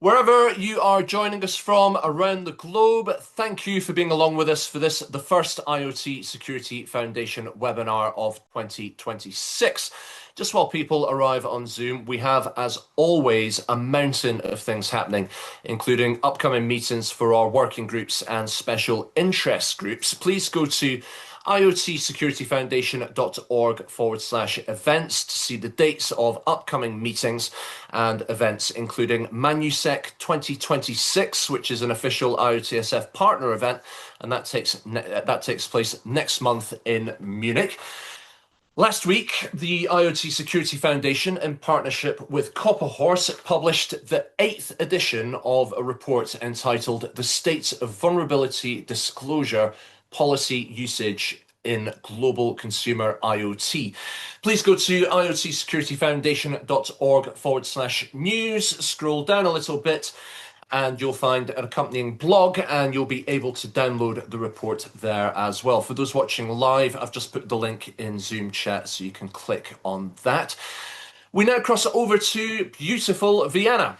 Wherever you are joining us from around the globe, thank you for being along with us for this, the first IoT Security Foundation webinar of 2026. Just while people arrive on Zoom, we have, as always, a mountain of things happening, including upcoming meetings for our working groups and special interest groups. Please go to iotsecurityfoundation.org/events to see the dates of upcoming meetings and events, including ManuSec 2026, which is an official IoTSF partner event, and that takes place next month in Munich. Last week, the IoT Security Foundation, in partnership with Copperhorse, published the 8th edition of a report entitled The State of Vulnerability Disclosure Policy Usage in Global Consumer IoT. Please go to iotsecurityfoundation.org/news, scroll down a little bit, and you'll find an accompanying blog, and you'll be able to download the report there as well. For those watching live, I've just put the link in Zoom chat so you can click on that. We now cross over to beautiful Vienna,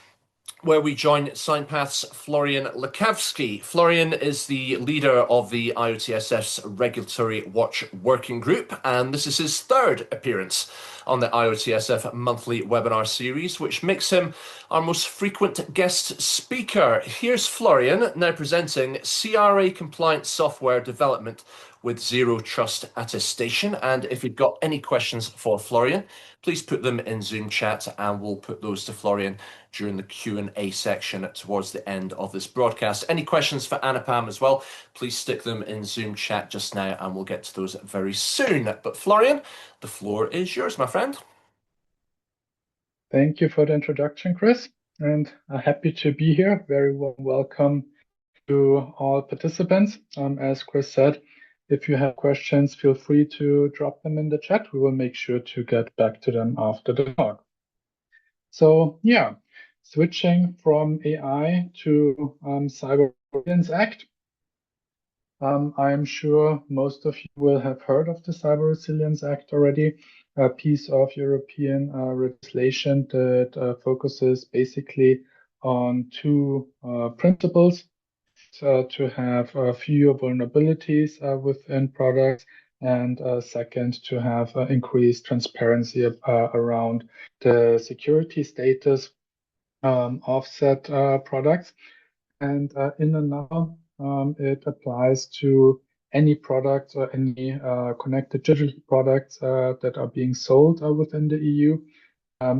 where we join SignPath's Florian Lekavsky. Florian is the leader of the IoTSF's Regulatory Watch Working Group, and this is his third appearance on the IoTSF monthly webinar series, which makes him our most frequent guest speaker. Here's Florian now presenting CRA-compliant software development with Zero-Trust Attestation. And if you've got any questions for Florian, please put them in Zoom chat, and we'll put those to Florian during the Q&A section towards the end of this broadcast. Any questions for Anupam as well, please stick them in Zoom chat just now, and we'll get to those very soon. But Florian, the floor is yours, my friend. Thank you for the introduction, Chris, and I'm happy to be here. Very warm welcome to all participants. As Chris said, if you have questions, feel free to drop them in the chat. We will make sure to get back to them after the talk. So yeah, switching from AI to Cyber Resilience Act. I'm sure most of you will have heard of the Cyber Resilience Act already, a piece of European legislation that focuses basically on two principles. To have fewer vulnerabilities within products, and second, to have increased transparency around the security status of said products. And in a nutshell, it applies to any product or any connected digital products that are being sold within the EU.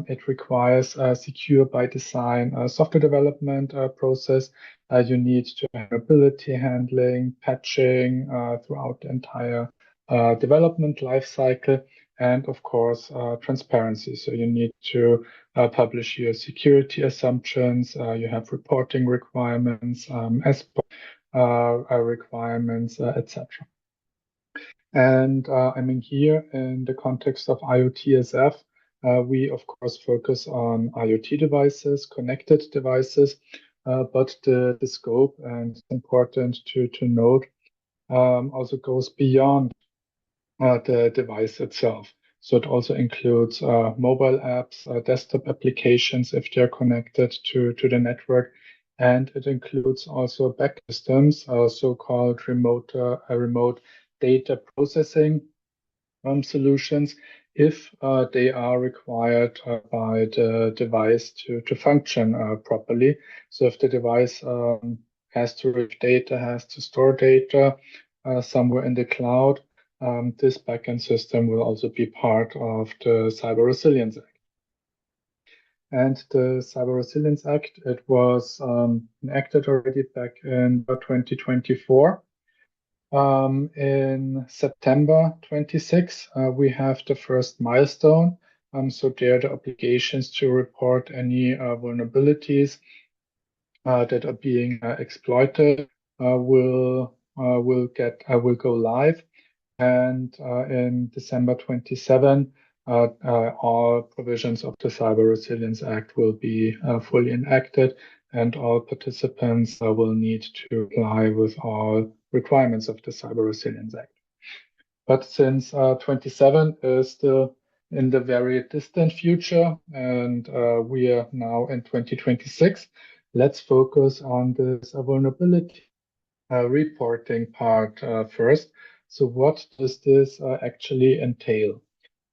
It requires a secure by design software development process. You need to have vulnerability handling, patching throughout the entire development lifecycle, and of course, transparency. So you need to publish your security assumptions. You have reporting requirements, SBOM requirements, etc. And I mean, here in the context of IoTSF, we, of course, focus on IoT devices, connected devices, but the scope, and it's important to note, also goes beyond the device itself. So it also includes mobile apps, desktop applications if they're connected to the network, and it includes also back systems, so-called remote data processing solutions, if they are required by the device to function properly. So if the device has to read data, has to store data somewhere in the cloud, this backend system will also be part of the Cyber Resilience Act. And the Cyber Resilience Act, it was enacted already back in 2024. In September 26, we have the first milestone. So there are the obligations to report any vulnerabilities that are being exploited will go live. And in December 27, all provisions of the Cyber Resilience Act will be fully enacted, and all participants will need to comply with all requirements of the Cyber Resilience Act. But since 27 is still in the very distant future, and we are now in 2026, let's focus on this vulnerability reporting part first. So what does this actually entail?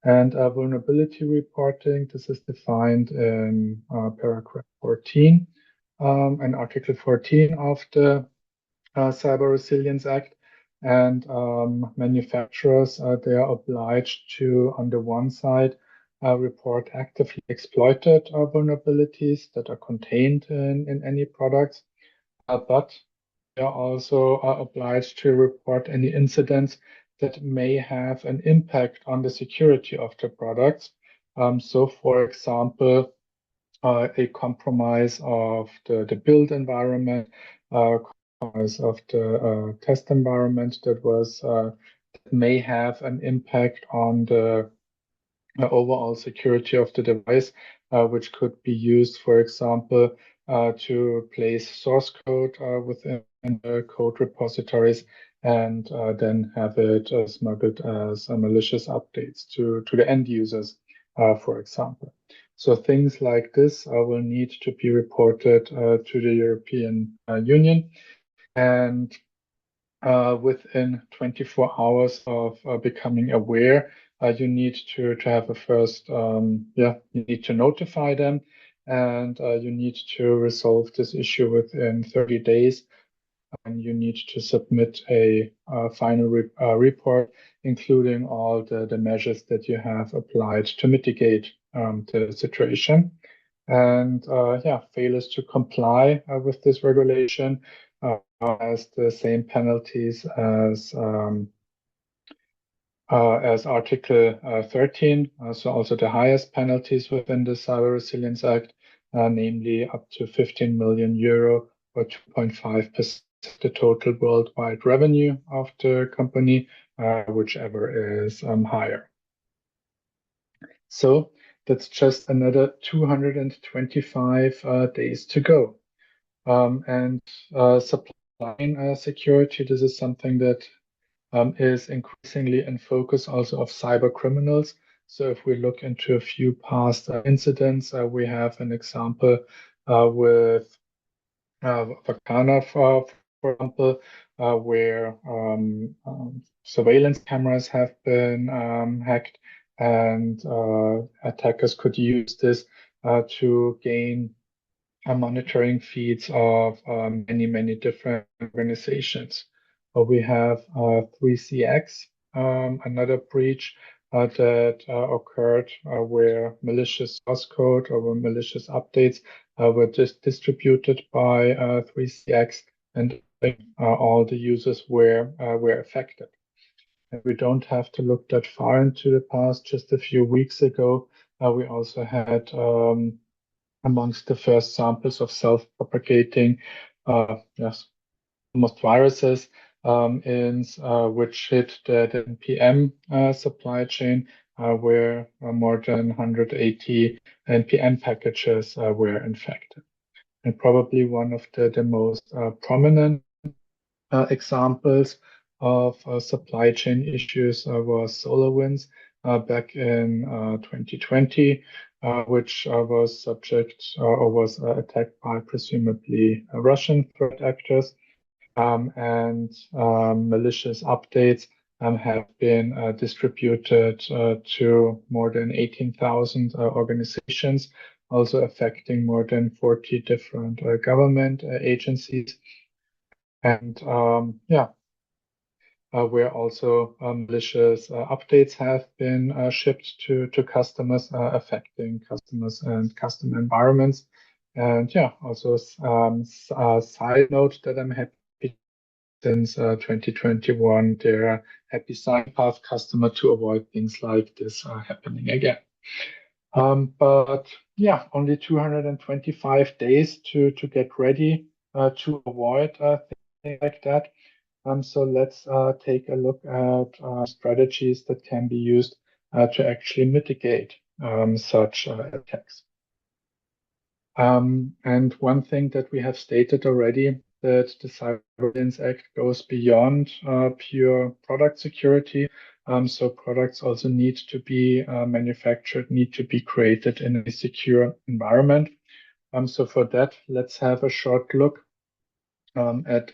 And vulnerability reporting, this is defined in paragraph 14 and Article 14 of the Cyber Resilience Act. And manufacturers, they are obliged to, on the one side, report actively exploited vulnerabilities that are contained in any products, but they are also obliged to report any incidents that may have an impact on the security of the products. So, for example, a compromise of the build environment, compromise of the test environment that may have an impact on the overall security of the device, which could be used, for example, to place source code within the code repositories and then have it smuggled as malicious updates to the end users, for example. So things like this will need to be reported to the European Union. And within 24 hours of becoming aware, you need to have a first, you need to notify them, and you need to resolve this issue within 30 days. And you need to submit a final report, including all the measures that you have applied to mitigate the situation. And failures to comply with this regulation has the same penalties as Article 13, so also the highest penalties within the Cyber Resilience Act, namely up to 15 million euro or 2.5% of the total worldwide revenue of the company, whichever is higher. So that's just another 225 days to go. And supply chain security, this is something that is increasingly in focus also of cyber criminals. So if we look into a few past incidents, we have an example with Vakana, for example, where surveillance cameras have been hacked, and attackers could use this to gain monitoring feeds of many different organizations. We have 3CX, another breach that occurred where malicious source code or malicious updates were just distributed by 3CX, and all the users were affected. And we don't have to look that far into the past. Just a few weeks ago, we also had amongst the first samples of self-propagating almost viruses which hit the NPM supply chain, where more than 180 NPM packages were infected. And probably one of the most prominent examples of supply chain issues was SolarWinds back in 2020, which was subject or was attacked by presumably Russian threat actors. And malicious updates have been distributed to more than 18,000 organizations, also affecting more than 40 different government agencies. And where also malicious updates have been shipped to customers, affecting customers and customer environments. And also a side note that I'm happy since 2021, there are happy sign path customer to avoid things like this happening again. But only 225 days to get ready to avoid things like that. So let's take a look at strategies that can be used to actually mitigate such attacks. And one thing that we have stated already, that the Cyber Resilience Act goes beyond pure product security. So products also need to be manufactured, need to be created in a secure environment. So for that, let's have a short look at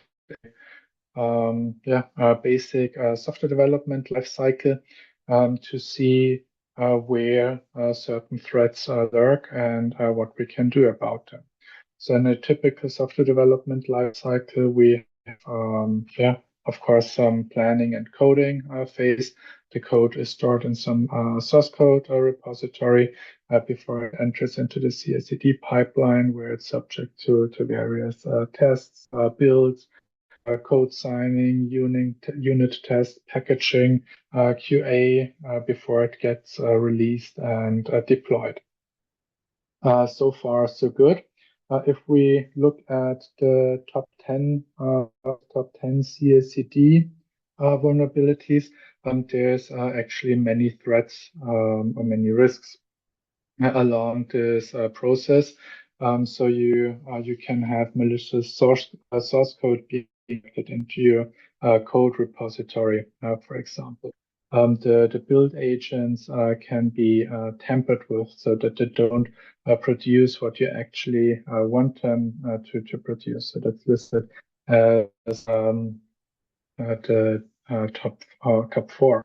basic software development lifecycle to see where certain threats lurk and what we can do about them. So in a typical software development lifecycle, we have, of course, some planning and coding phase. The code is stored in some source code repository before it enters into the CI/CD pipeline, where it's subject to various tests, builds, code signing, unit test, packaging, QA before it gets released and deployed. So far, so good. If we look at the top 10 CI/CD vulnerabilities, there's actually many threats or many risks along this process. So you can have malicious source code being injected into your code repository, for example. The build agents can be tampered with so that they don't produce what you actually want them to produce. So that's listed as the top four.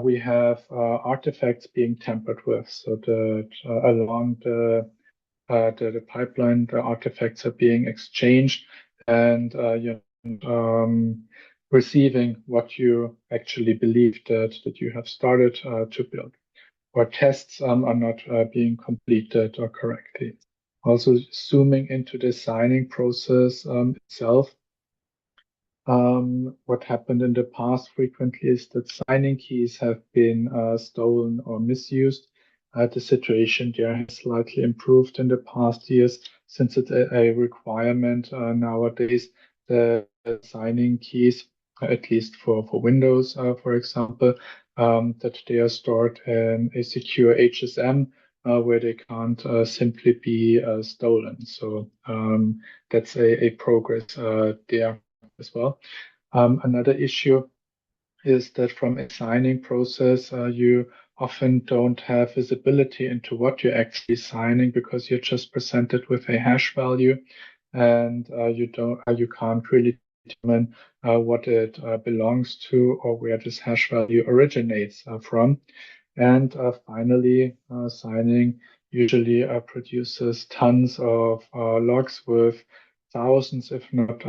We have artifacts being tampered with, so that along the pipeline, the artifacts are being exchanged, and you're receiving what you actually believe that you have started to build, or tests are not being completed correctly. Also, zooming into the signing process itself. What happened in the past frequently is that signing keys have been stolen or misused. The situation there has slightly improved in the past years since it's a requirement nowadays. The signing keys, at least for Windows, for example, that they are stored in a secure HSM where they can't simply be stolen. So that's a progress there as well. Another issue is that from a signing process, you often don't have visibility into what you're actually signing because you're just presented with a hash value, and you can't really determine what it belongs to or where this hash value originates from. And finally, signing usually produces tons of logs with thousands, if not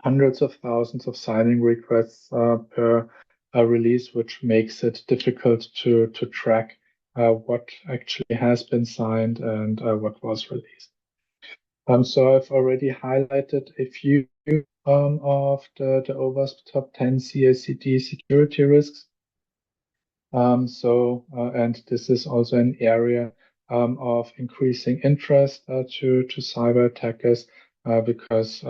hundreds of thousands of signing requests per release, which makes it difficult to track what actually has been signed and what was released. So I've already highlighted a few of the OWASP top 10 CI/CD security risks. And this is also an area of increasing interest to cyber attackers because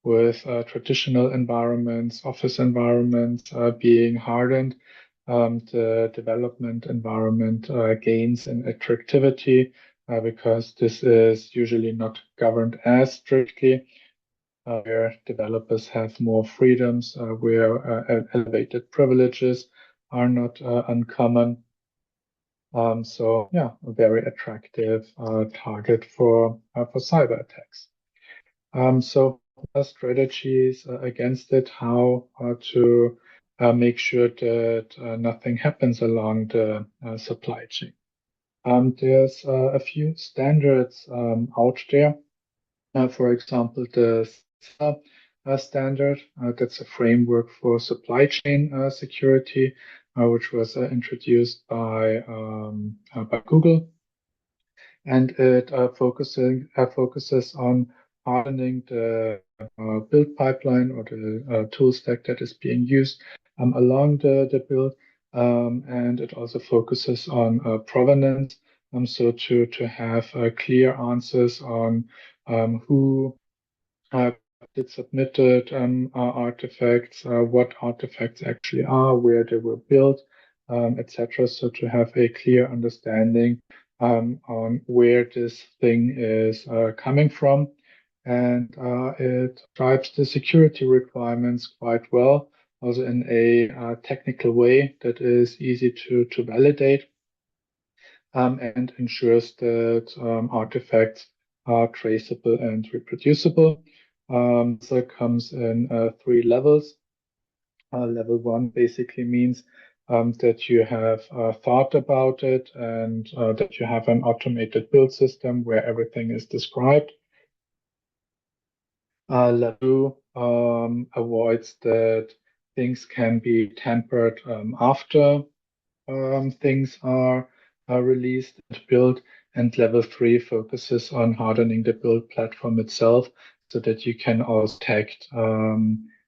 with traditional environments, office environments being hardened, the development environment gains in attractivity because this is usually not governed as strictly, where developers have more freedoms, where elevated privileges are not uncommon. So yeah, a very attractive target for cyber attacks. So strategies against it, how to make sure that nothing happens along the supply chain. There's a few standards out there. For example, the standard, that's a framework for supply chain security, which was introduced by Google, and it focuses on hardening the build pipeline or the tool stack that is being used along the build, and it also focuses on provenance, so to have clear answers on who did submitted artifacts, what artifacts actually are, where they were built, etc. So to have a clear understanding on where this thing is coming from. And it drives the security requirements quite well, also in a technical way that is easy to validate. and ensures that artifacts are traceable and reproducible. So it comes in 3 levels. Level 1 basically means that you have thought about it and that you have an automated build system where everything is described. Level 2 avoids that things can be tampered after things are released and built. And level 3 focuses on hardening the build platform itself so that you can also detect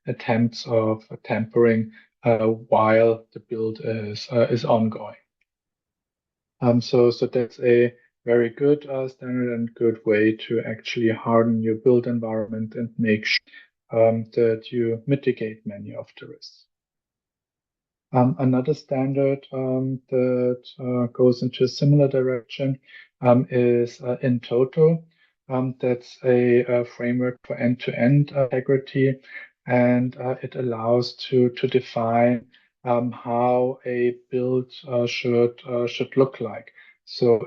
attempts of tampering while the build is ongoing. So that's a very good standard and good way to actually harden your build environment and make sure that you mitigate many of the risks. Another standard that goes into a similar direction is in total. That's a framework for end-to-end integrity, and it allows to define how a build should look like. So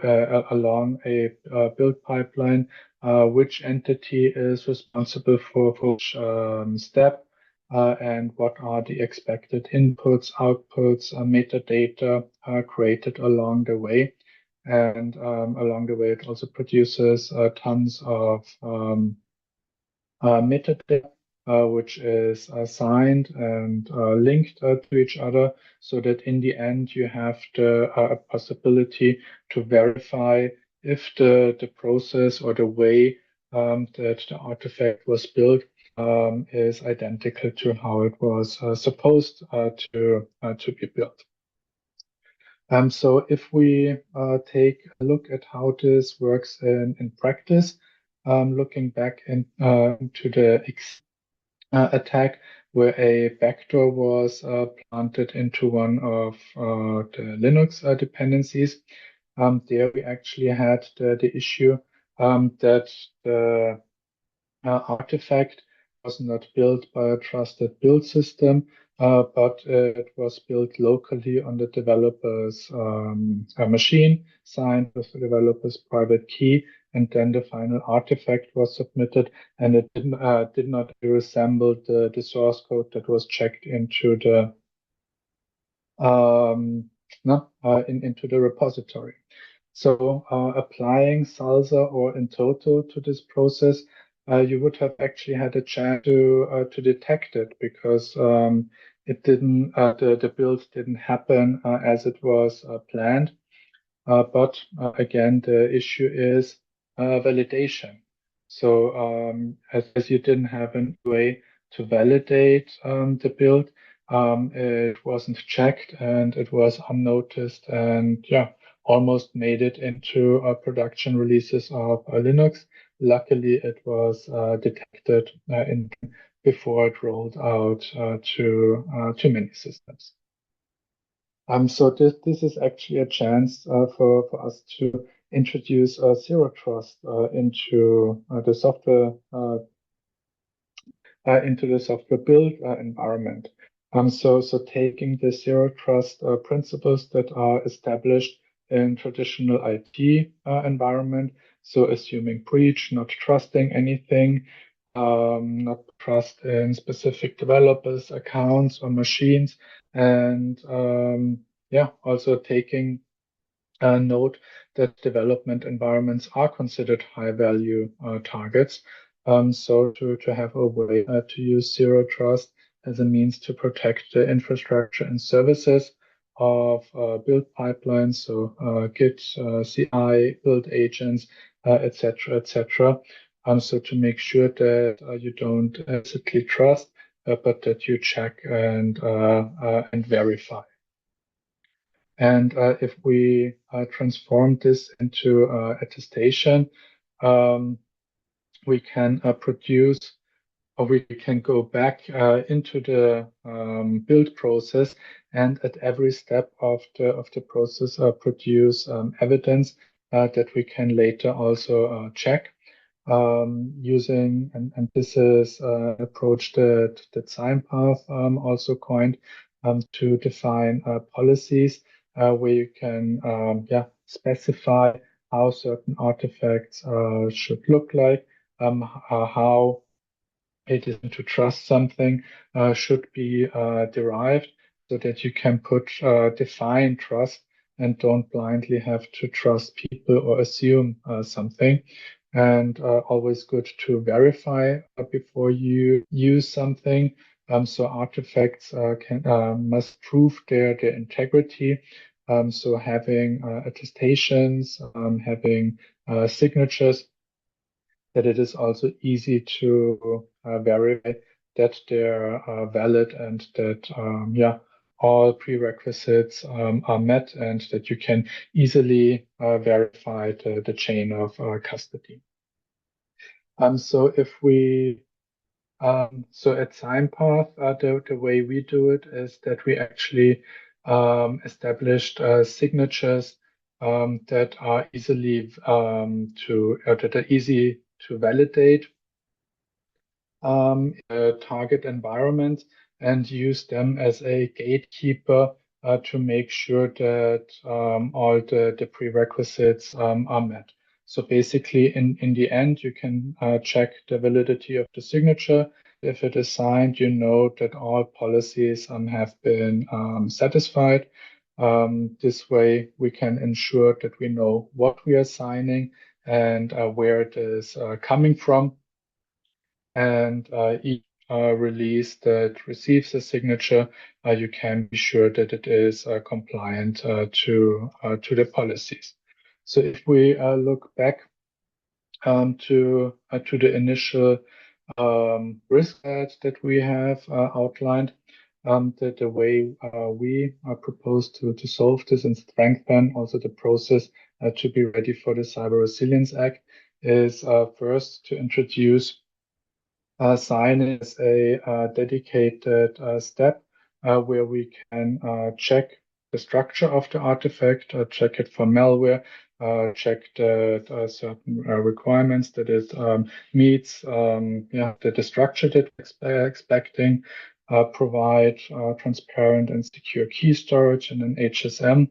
along a build pipeline, which entity is responsible for which step, and what are the expected inputs, outputs, metadata created along the way. And along the way, it also produces tons of metadata, which is signed and linked to each other, so that in the end you have the possibility to verify if the process or the way that the artifact was built is identical to how it was supposed to be built. So if we take a look at how this works in practice, looking back into the attack where a backdoor was planted into one of the Linux dependencies, there we actually had the issue that the artifact was not built by a trusted build system, but it was built locally on the developer's machine, signed with the developer's private key, and then the final artifact was submitted, and it did not resemble the source code that was checked into the into the repository. So applying Salsa or in total to this process, you would have actually had a chance to detect it because it didn't the build didn't happen as it was planned. But again, the issue is validation. So as you didn't have a way to validate the build, it wasn't checked and it was unnoticed and yeah, almost made it into production releases of Linux. Luckily, it was detected before it rolled out to many systems. So this is actually a chance for us to introduce zero trust into the software build environment. So taking the zero trust principles that are established in traditional IT environment, so assuming breach, not trusting anything, not trust in specific developers, accounts, or machines, and yeah, also taking note that development environments are considered high value targets. So to have a way to use zero trust as a means to protect the infrastructure and services of build pipelines, so Git, CI, build agents, etc., etc. So to make sure that you don't simply trust, but that you check and verify. And if we transform this into attestation, we can produce, or we can go back into the build process, and at every step of the process produce evidence that we can later also check using, and this is an approach that SignPath also coined to define policies where you can specify how certain artifacts should look like, how a decision to trust something should be derived, so that you can define trust and don't blindly have to trust people or assume something. And always good to verify before you use something. So artifacts must prove their integrity. So having attestations, having signatures, that it is also easy to verify that they're valid and that all prerequisites are met, and that you can easily verify the chain of custody. So if we so at SignPath, the way we do it is that we actually established signatures that are easy to validate target environment, and use them as a gatekeeper to make sure that all the prerequisites are met. So basically, in the end, you can check the validity of the signature. If it is signed, you know that all policies have been satisfied. This way, we can ensure that we know what we are signing and where it is coming from. And each release that receives a signature, you can be sure that it is compliant to the policies. So if we look back to the initial risk that we have outlined, the way we propose to solve this and strengthen also the process to be ready for the Cyber Resilience Act is first to introduce sign is a dedicated step where we can check the structure of the artifact, check it for malware, check the certain requirements that it meets, the structure that we're expecting, provide transparent and secure key storage in an HSM,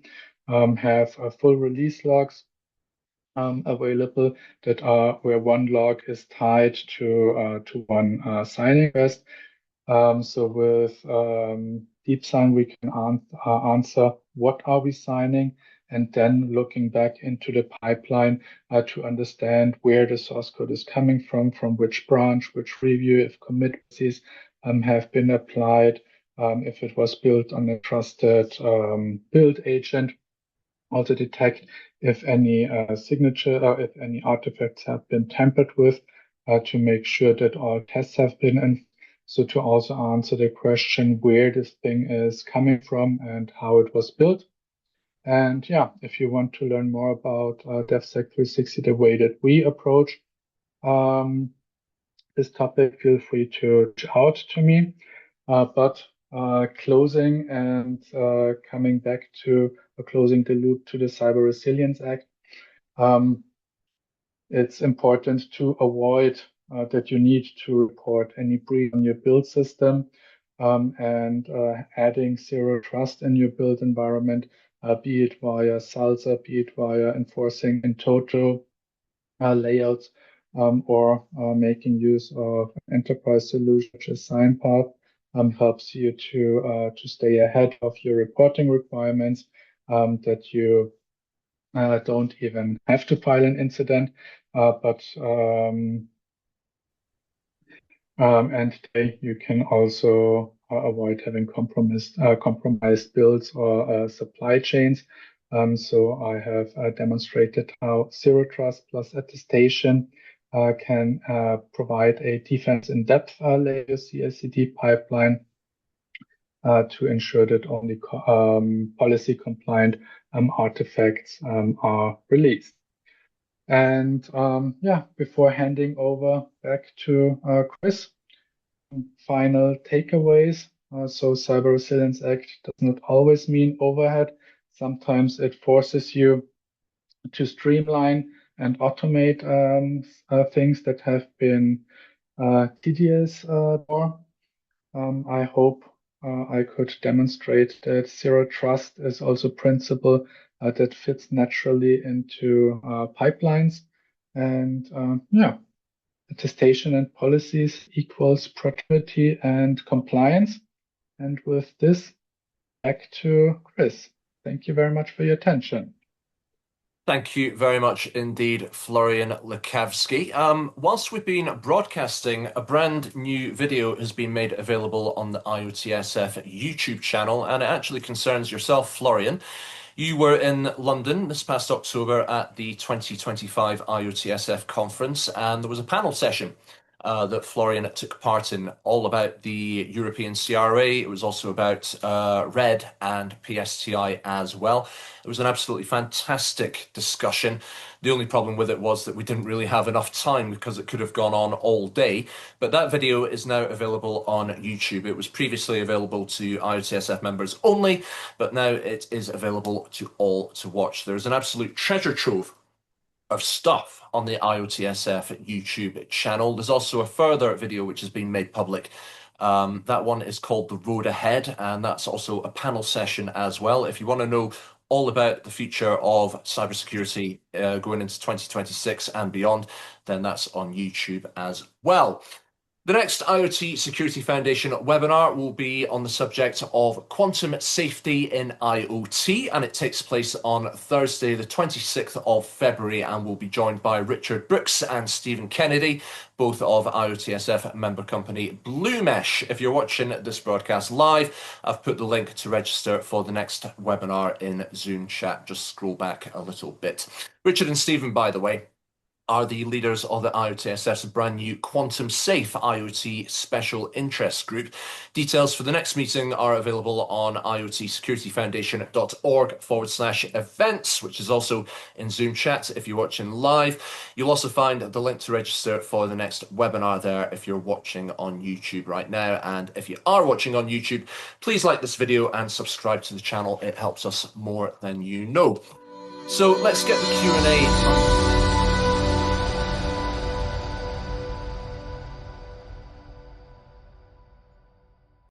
have full release logs available that are where one log is tied to one signing request. So with Deep Sign, we can answer what are we signing, and then looking back into the pipeline to understand where the source code is coming from which branch, which review, if commit policies have been applied, if it was built on a trusted build agent. Also detect if any signature or if any artifacts have been tampered with to make sure that all tests have been in. So to also answer the question where this thing is coming from and how it was built. And yeah, if you want to learn more about DevSec 360, the way that we approach this topic, feel free to reach out to me. But closing and coming back to closing the loop to the Cyber Resilience Act, it's important to avoid that you need to report any breach on your build system, and adding zero trust in your build environment, be it via SALSA, be it via enforcing in total layouts, or making use of enterprise solutions such as SignPath, helps you to stay ahead of your reporting requirements, that you don't even have to file an incident, but and you can also avoid having compromised builds or supply chains. So I have demonstrated how Zero Trust plus attestation can provide a defense in depth layer CI/CD pipeline to ensure that only policy compliant artifacts are released. And yeah, before handing over back to Chris, final takeaways. So Cyber Resilience Act does not always mean overhead. Sometimes it forces you to streamline and automate things that have been tedious. I hope I could demonstrate that zero trust is also a principle that fits naturally into pipelines. And yeah, attestation and policies equals productivity and compliance. And with this, back to Chris. Thank you very much for your attention. Thank you very much indeed, Florian Lekavsky. Whilst we've been broadcasting, a brand new video has been made available on the IoTSF YouTube channel, and it actually concerns yourself, Florian. You were in London this past October at the 2025 IoTSF conference, and there was a panel session that Florian took part in, all about the European CRA. It was also about RED and PSTI as well. It was an absolutely fantastic discussion. The only problem with it was that we didn't really have enough time because it could have gone on all day. But that video is now available on YouTube. It was previously available to IoTSF members only, but now it is available to all to watch. There's an absolute treasure trove of stuff on the IoTSF YouTube channel. There's also a further video which has been made public. That one is called The Road Ahead, and that's also a panel session as well. If you want to know all about the future of cybersecurity going into 2026 and beyond, then that's on YouTube as well. The next IoT Security Foundation webinar will be on the subject of quantum safety in IoT, and it takes place on Thursday, the 26th of February, and will be joined by Richard Brooks and Stephen Kennedy, both of IoTSF member company Bluemesh. If you're watching this broadcast live, I've put the link to register for the next webinar in Zoom chat. Just scroll back a little bit. Richard and Stephen, by the way, are the leaders of the IoTSF's brand new Quantum Safe IoT Special Interest Group. Details for the next meeting are available on iotsecurityfoundation.org/events, which is also in Zoom chat if you're watching live. You'll also find the link to register for the next webinar there if you're watching on YouTube right now. And if you are watching on YouTube, please like this video and subscribe to the channel. It helps us more than you know. So let's get the Q&A